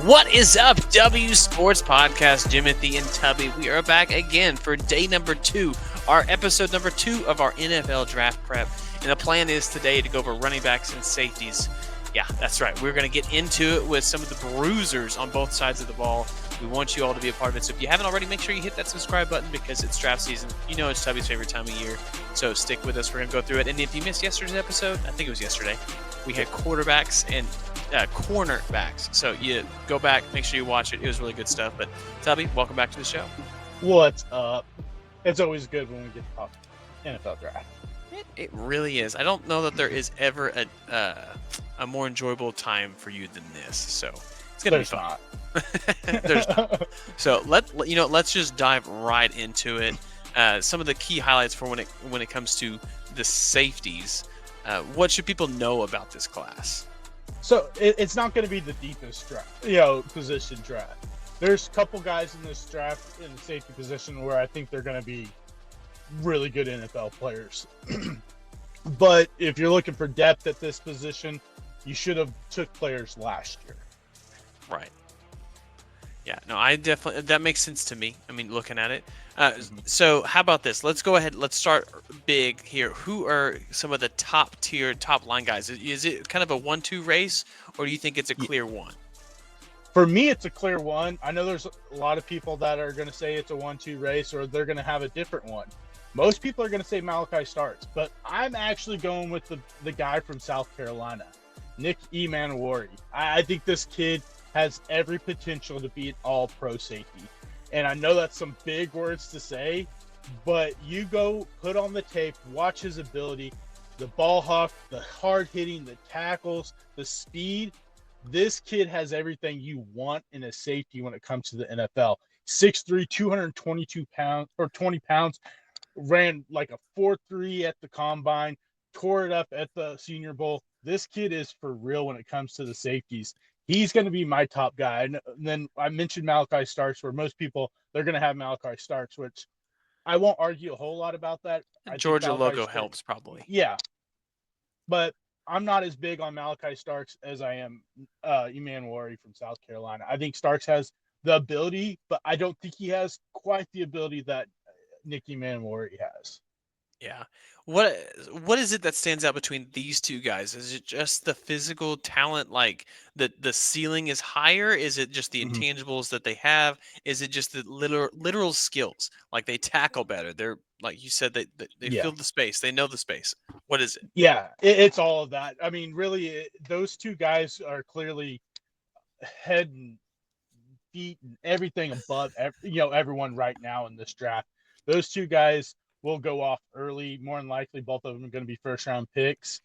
What is up, W Sports Podcast? Jimothy and Tubby. We are back again for day number 2, our episode number 2 of our NFL draft prep. And the plan is today to go over running backs and safeties. Yeah, that's right. We're going to get into it with some of the bruisers on both sides of the ball. We want you all to be a part of it. So if you haven't already, make sure you hit that subscribe button because it's draft season. You know it's Tubby's favorite time of year. So stick with us. We're going to go through it. And if you missed yesterday's episode, I think it was yesterday, we had quarterbacks and cornerbacks. So you go back, make sure you watch it. It was really good stuff. But Tubby, welcome back to the show. What's up? It's always good when we get to talk NFL draft. It really is. I don't know that there is ever a more enjoyable time for you than this. So it's gonna be fun. There's not. So let's just dive right into it. Some of the key highlights for when it comes to the safeties. What should people know about this class? So it's not going to be the deepest draft, position draft. There's a couple guys in this draft in the safety position where I think they're going to be really good NFL players. But if you're looking for depth at this position, you should have took players last year. Right. Yeah, no, I definitely, that makes sense to me. I mean, looking at it. So how about this? Let's go ahead. Let's start big here. Who are some of the top tier, top line guys? Is it kind of a 1-2 race, or do you think it's a clear one? For me, it's a clear one. I know there's a lot of people that are going to say it's a 1-2 race, or they're going to have a different one. Most people are going to say Malachi Starks, but I'm actually going with the guy from South Carolina, Nick Emanwari. I think this kid has every potential to be an all-pro safety. And I know that's some big words to say, but you go put on the tape, watch his ability, the ball hawk, the hard hitting, the tackles, the speed. This kid has everything you want in a safety when it comes to the NFL. 6'3", 222 pounds or 20 pounds, ran like a 4.3 at the combine, tore it up at the Senior Bowl. This kid is for real when it comes to the safeties. He's going to be my top guy. And then I mentioned Malachi Starks, where most people, they're going to have Malachi Starks, which I won't argue a whole lot about that. Georgia logo helps probably. Yeah. But I'm not as big on Malachi Starks as I am Emanwari from South Carolina. I think Starks has the ability, but I don't think he has quite the ability that Nick Emanwari has. Yeah. What is it that stands out between these two guys? Is it just the physical talent, like the ceiling is higher? Is it just the intangibles that they have? Is it just the literal skills? Like they tackle better. They're like you said, they fill the space. They know the space. What is it? Yeah, it's all of that. I mean, really, those two guys are clearly head and feet and everything above everyone right now in this draft. Those two guys will go off early. More than likely, both of them are going to be first-round picks.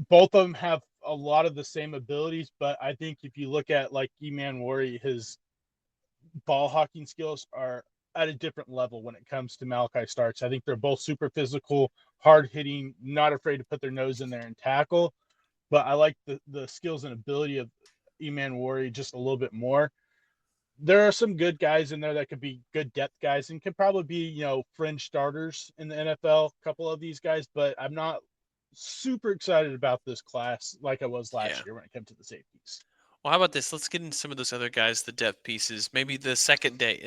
Both of them have a lot of the same abilities, but I think if you look at like Emanwari, his ball hawking skills are at a different level when it comes to Malachi Starks. I think they're both super physical, hard-hitting, not afraid to put their nose in there and tackle. But I like the skills and ability of Emanwari just a little bit more. There are some good guys in there that could be good depth guys and could probably be, fringe starters in the NFL, a couple of these guys, but I'm not super excited about this class like I was last year when it came to the safeties. Well, how about this? Let's get into some of those other guys, the depth pieces. Maybe the second day,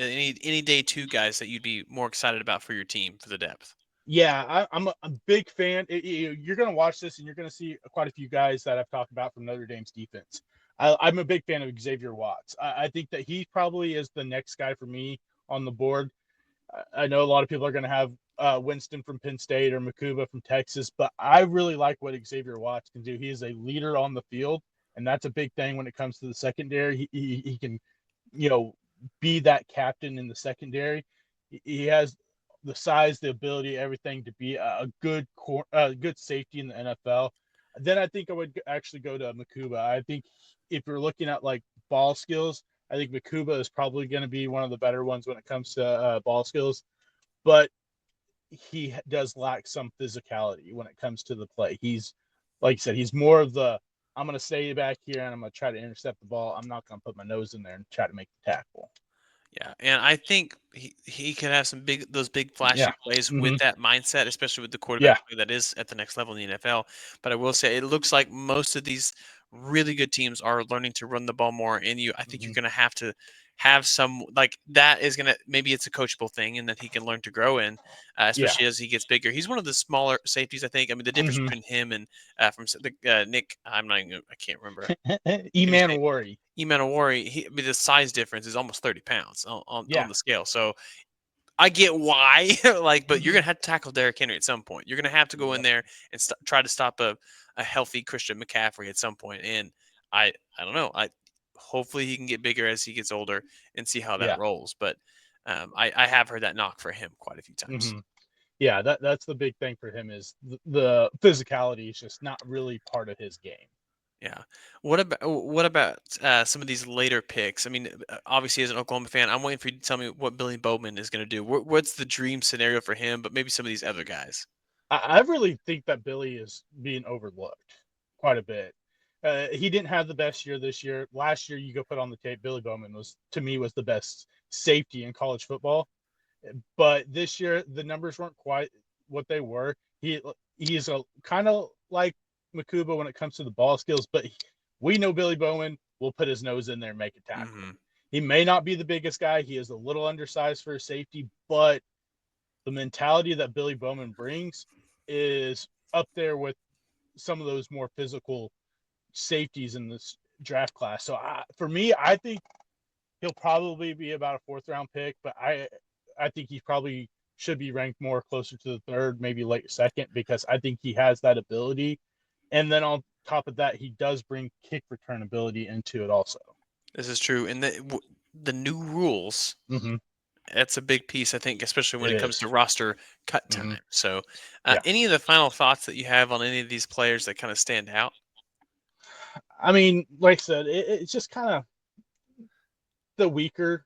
any day 2 guys that you'd be more excited about for your team for the depth. Yeah, I'm a big fan. You're going to watch this and you're going to see quite a few guys that I've talked about from Notre Dame's defense. I'm a big fan of Xavier Watts. I think that he probably is the next guy for me on the board. I know a lot of people are going to have Winston from Penn State or Makuba from Texas, but I really like what Xavier Watts can do. He is a leader on the field, and that's a big thing when it comes to the secondary. He can, be that captain in the secondary. He has the size, the ability, everything to be a good safety in the NFL. Then I think I would actually go to Makuba. I think if you're looking at like ball skills, I think Makuba is probably going to be one of the better ones when it comes to ball skills, but he does lack some physicality when it comes to the play. He's, like you said, he's more of the, I'm going to stay back here and I'm going to try to intercept the ball. I'm not going to put my nose in there and try to make the tackle. Yeah, and I think he could have those big flashy plays with that mindset, especially with the quarterback play that is at the next level in the NFL. But I will say, it looks like most of these really good teams are learning to run the ball more, and I think you're Hmm. going to have some like that is going to maybe it's a coachable thing and that he can learn to grow in, Yeah. especially as he gets bigger. He's one of the smaller safeties, I think. I mean, the difference Hmm. between him and Nick, I'm not even, I can't remember. His E-Man name. Worry. Imanowari, I mean, the size difference is almost 30 pounds on Yeah. the scale. So I get why, like, but you're Hmm. gonna have to tackle Derrick Henry at some point. You're gonna have to go in Yep. there and try to stop a healthy Christian McCaffrey at some point. And I don't know. I hopefully he can get bigger as he gets older and see how that Yeah. rolls. But I have heard that knock for him quite a few times. Hmm. Yeah. That's the big thing for him is the physicality is just not really part of his game. Yeah. What about some of these later picks? I mean, obviously as an Oklahoma fan, I'm waiting for you to tell me what Billy Bowman is going to do. What's the dream scenario for him? But maybe some of these other guys. I really think that Billy is being overlooked quite a bit. He didn't have the best year this year. Last year, you go put on the tape, Billy Bowman was to me was the best safety in college football. But this year, the numbers weren't quite what they were. He is a kind of like Makuba when it comes to the ball skills, but we know Billy Bowman will put his nose in there and make a tackle. Hmm. He may not be the biggest guy. He is a little undersized for a safety, but the mentality that Billy Bowman brings is up there with some of those more physical safeties in this draft class. So for me, I think he'll probably be about a fourth round pick, but I think he probably should be ranked more closer to the third, maybe late second, because I think he has that ability. And then on top of that, he does bring kick return ability into it also. This is true, and the new rules. Mm-hmm. That's a big piece, I think, especially when It it comes to is. roster cut Mm-hmm. time. So, Yeah. any of the final thoughts that you have on any of these players that kind of stand out? I mean, like I said, it's just kind of the weaker,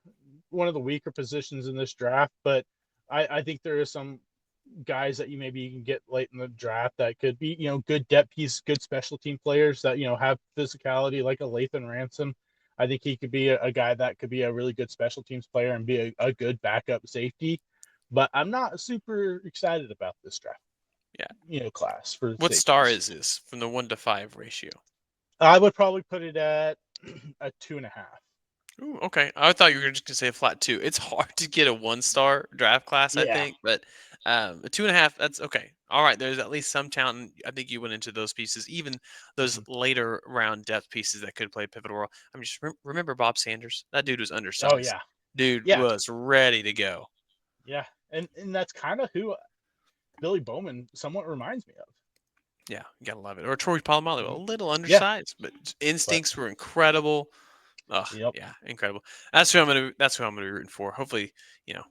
one of the weaker positions in this draft, but I think there is some guys that you maybe can get late in the draft that could be, good depth piece, good special team players that, have physicality like a Lathan Ransom. I think he could be a guy that could be a really good special teams player and be a good backup safety. But I'm not super excited about this draft, Yeah. class for What star safeties. is this from the 1 to 5 ratio? I would probably put it at a 2.5. Ooh, okay. I thought you were just gonna say a flat 2. It's hard to get a 1 star draft class, I Yeah. think, but a 2.5. That's okay. All right. There's at least some talent. I think you went into those pieces, even those Mhm. later round depth pieces that could play pivotal role. I mean, just remember Bob Sanders. That dude was Oh undersized. yeah. Dude Yeah. was ready to go. Yeah. And that's kind of who Billy Bowman somewhat reminds me of. Yeah, you gotta love it. Or Troy Polamalu, a Mhm. little Yeah. undersized, but But instincts were incredible. Oh, yep. yeah, incredible. That's who I'm gonna be rooting for. Hopefully, you know,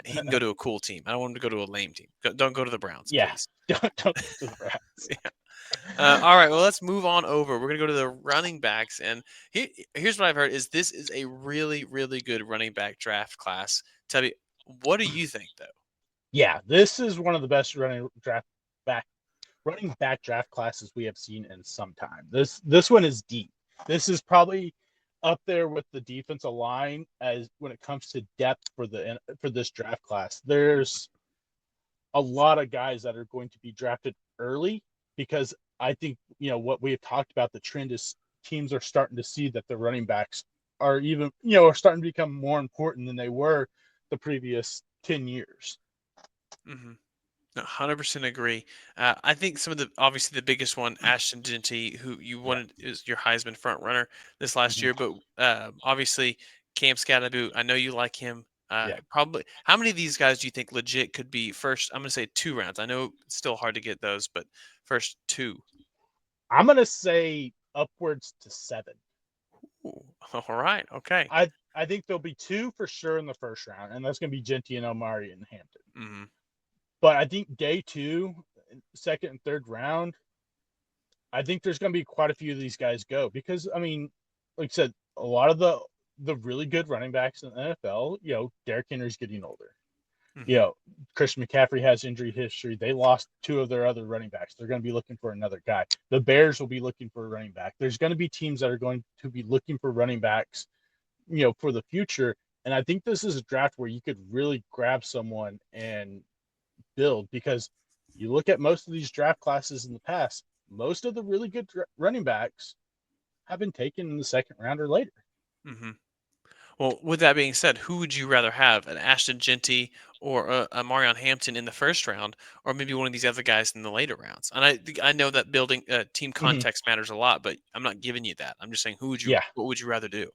he can go to a cool team. I don't want him to go to a lame team. Don't go to the Browns, Yeah. please. Don't go to the Browns. Yeah. All right. Well, let's move on over. We're gonna go to the running backs, and here's what I've heard: is this is a really, really good running back draft class. Tell me, what do you think, though? Yeah, this is one of the best back running back draft classes we have seen in some time. This one is deep. This is probably up there with the defensive line as when it comes to depth for this draft class. There's a lot of guys that are going to be drafted early because I think what we have talked about. The trend is teams are starting to see that the running backs are even are starting to become more important than they were the previous 10 years. Hmm. 100% agree. I think some of the obviously the biggest one, Ashton Genty, who you Yeah. wanted is your Heisman front runner this last Hmm. year, but obviously Cam Scadaboo, I know you like him. Yeah. Probably, how many of these guys do you think legit could be first? I'm gonna say 2 rounds. I know it's still hard to get those, but first two. I'm gonna say upwards to 7. Ooh, all right, okay. I think there'll be 2 for sure in the first round, and that's gonna be Genty and Omari and Hampton. Hmm. But I think day 2, second and third round, I think there's gonna be quite a few of these guys go because I mean, like I said, a lot of the really good running backs in the NFL, Derrick Henry's getting older. You Hmm. know, Christian McCaffrey has injury history. They lost 2 of their other running backs. They're going to be looking for another guy. The Bears will be looking for a running back. There's going to be teams that are going to be looking for running backs, for the future. And I think this is a draft where you could really grab someone and build because you look at most of these draft classes in the past, most of the really good running backs have been taken in the second round or later. Hmm. Well, with that being said, who would you rather have, an Ashton Genty or a Marion Hampton in the first round, or maybe one of these other guys in the later rounds? And I know that building team Mhm. context matters a lot, but I'm not giving you that. I'm just saying, Yeah. what would you rather do?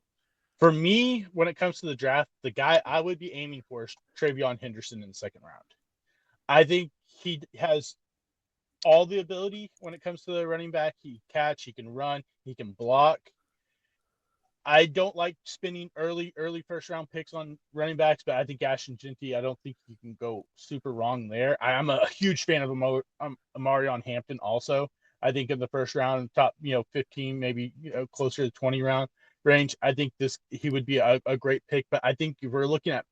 For me, when it comes to the draft, the guy I would be aiming for is Travion Henderson in the second round. I think he has all the ability when it comes to the running back. He can catch, he can run, he can block. I don't like spending early first round picks on running backs, but I think Ashton Genty, I don't think you can go super wrong there. I'm a huge fan of Amarion Hampton also. I think in the first round, top 15, maybe closer to 20 round range, I think he would be a great pick. But I think if we're looking at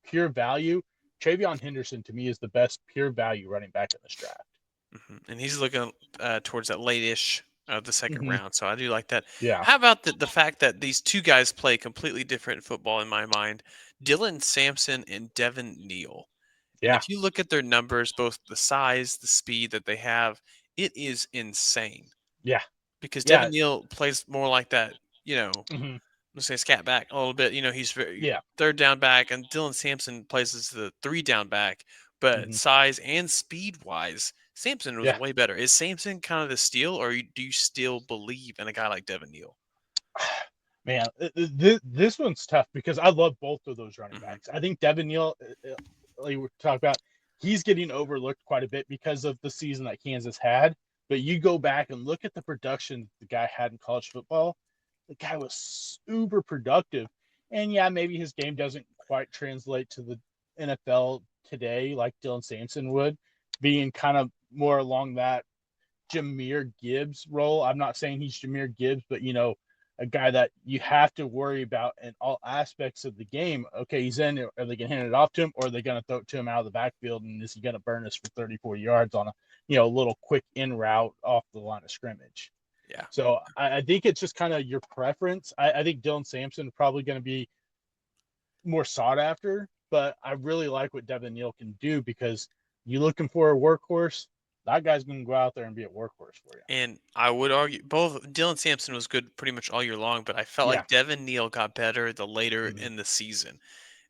pure value, Travion Henderson to me is the best pure value running back in this draft. And he's looking towards that late-ish of the second Mm-hmm. round, so I do like that. Yeah, How about the fact that these two guys play completely different football in my mind? Dylan Sampson and Devin Neal. And yeah, if you look at their numbers, both the size, the speed that they have, it is insane. yeah, Because yeah, Devin Neal plays more like that, you know, mm-hmm. let's say scat back a little bit. He's very Yeah, third down back, and Dylan Sampson plays as the three down back. But mm-hmm. size and speed wise, Sampson was Yeah. way better. Is Sampson kind of the steal, or do you still believe in a guy like Devin Neal? Man, this one's tough because I love both of those running Hmm. backs. I think Devin Neal, like we talked about, he's getting overlooked quite a bit because of the season that Kansas had. But you go back and look at the production the guy had in college football. The guy was super productive. And yeah, maybe his game doesn't quite translate to the NFL today like Dylan Sampson would, being kind of more along that Jahmyr Gibbs role. I'm not saying he's Jahmyr Gibbs, but a guy that you have to worry about in all aspects of the game. Okay, he's in. Are they going to hand it off to him, or are they going to throw it to him out of the backfield? And is he going to burn us for 34 yards on a little quick in route off the line of scrimmage? Yeah. So I think it's just kind of your preference. I think Dylan Sampson is probably going to be more sought after, but I really like what Devin Neal can do because you looking for a workhorse, that guy's going to go out there and be a workhorse for you. And I would argue both Dylan Sampson was good pretty much all year long, but I felt Yeah. like Devin Neal got better the later Mm-hmm. in the season.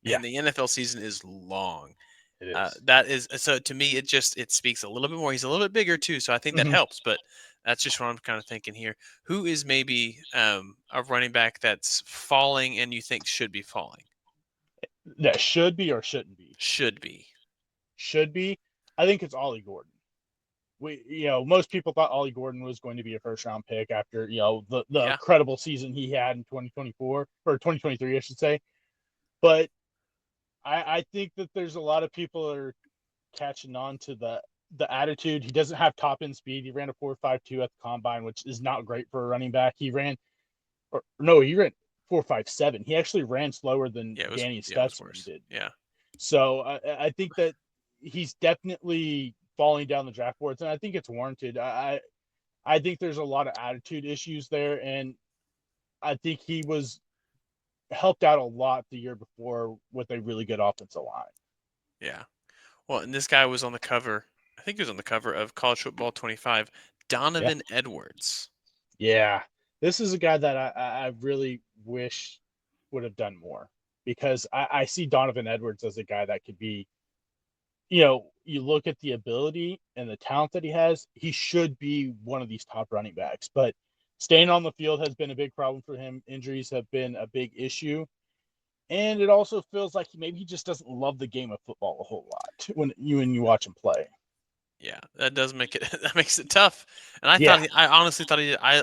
Yeah, And the NFL season is long. it is. That is so to me. It speaks a little bit more. He's a little bit bigger too, so I think that Mm-hmm. helps. But that's just what I'm kind of thinking here. Who is maybe a running back that's falling and you think should be falling? That should be or shouldn't be. Should be. Should be. I think it's Ollie Gordon. Most people thought Ollie Gordon was going to be a first round pick after the Yeah. incredible season he had in 2024 or 2023, I should say. But I think that there's a lot of people that are catching on to the attitude. He doesn't have top end speed. He ran a 4.52 at the combine, which is not great for a running back. He ran 4.57. He actually ran slower than Yeah. Danny It was Stutsman worse. did. Yeah. So I think that he's definitely falling down the draft boards, and I think it's warranted. I think there's a lot of attitude issues there, and I think he was helped out a lot the year before with a really good offensive line. Yeah. Well, and this guy was on the cover. I think he was on the cover of College Football 25. Yeah, Donovan Edwards. yeah. This is a guy that I really wish would have done more because I see Donovan Edwards as a guy that could be you look at the ability and the talent that he has, he should be one of these top running backs. But staying on the field has been a big problem for him. Injuries have been a big issue. And it also feels like maybe he just doesn't love the game of football a whole lot when you watch him play. Yeah, that does make it that makes it tough. And Yeah. I honestly thought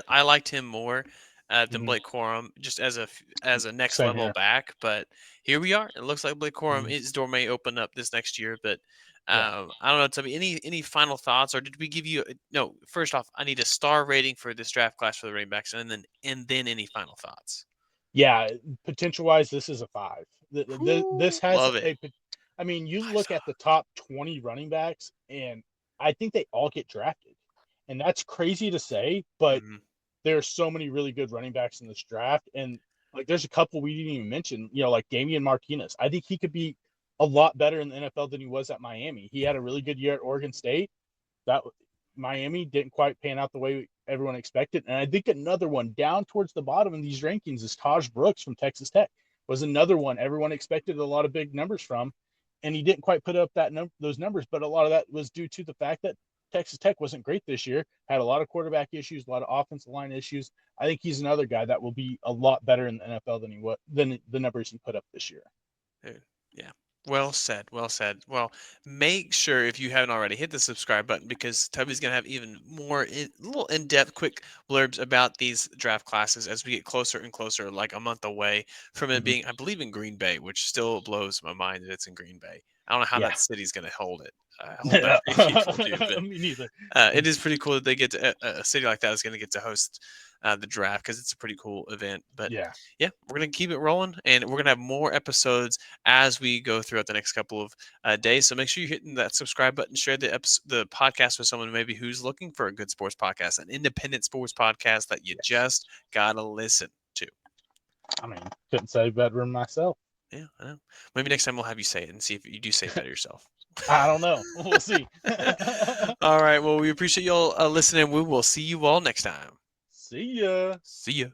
I liked him more than Mm-hmm. Blake Corum just as a next Same level here. back. But here we are. It looks like Blake Corum Mm-hmm. his door may open up this next year. But Yeah. I don't know. Tell me any final thoughts, or did we give you no? First off, I need a star rating for this draft class for the running backs, and then any final thoughts. Yeah. Potential wise, this is a 5. This Whew, has love it. a. I mean, you 5 look star. at the top 20 running backs, and I think they all get drafted. And that's crazy to say, but Hmm. there are so many really good running backs in this draft. And like there's a couple we didn't even mention, like Damian Martinez. I think he could be a lot better in the NFL than he was at Miami. He had a really good year at Oregon State. That Miami didn't quite pan out the way everyone expected. And I think another one down towards the bottom of these rankings is Taj Brooks from Texas Tech. Was another one everyone expected a lot of big numbers from, and he didn't quite put up those numbers. But a lot of that was due to the fact that Texas Tech wasn't great this year, had a lot of quarterback issues, a lot of offensive line issues. I think he's another guy that will be a lot better in the NFL than the numbers he put up this year. Dude, yeah. Well said. Well said. Well, make sure if you haven't already hit the subscribe button because Toby's going to have even more little in-depth quick blurbs about these draft classes as we get closer and closer, like a month away from it Mm-hmm. being, I believe, in Green Bay, which still blows my mind that it's in Green Bay. I don't know how Yeah. that city's going to hold that many people, dude, but Me neither. it is pretty cool that they get to a city like that is going to get to host the draft because it's a pretty cool event. But Yeah. yeah, we're going to keep it rolling and we're going to have more episodes as we go throughout the next couple of days. So make sure you're hitting that subscribe button, share the podcast with someone maybe who's looking for a good sports podcast, an independent sports podcast that you Yes. just got to listen to. I mean, couldn't say better than myself. Yeah, I know. Maybe next time we'll have you say it and see if you do say it better yourself. I don't know. We'll see. All right. Well, we appreciate y'all listening. We will see you all next time. See ya. See ya.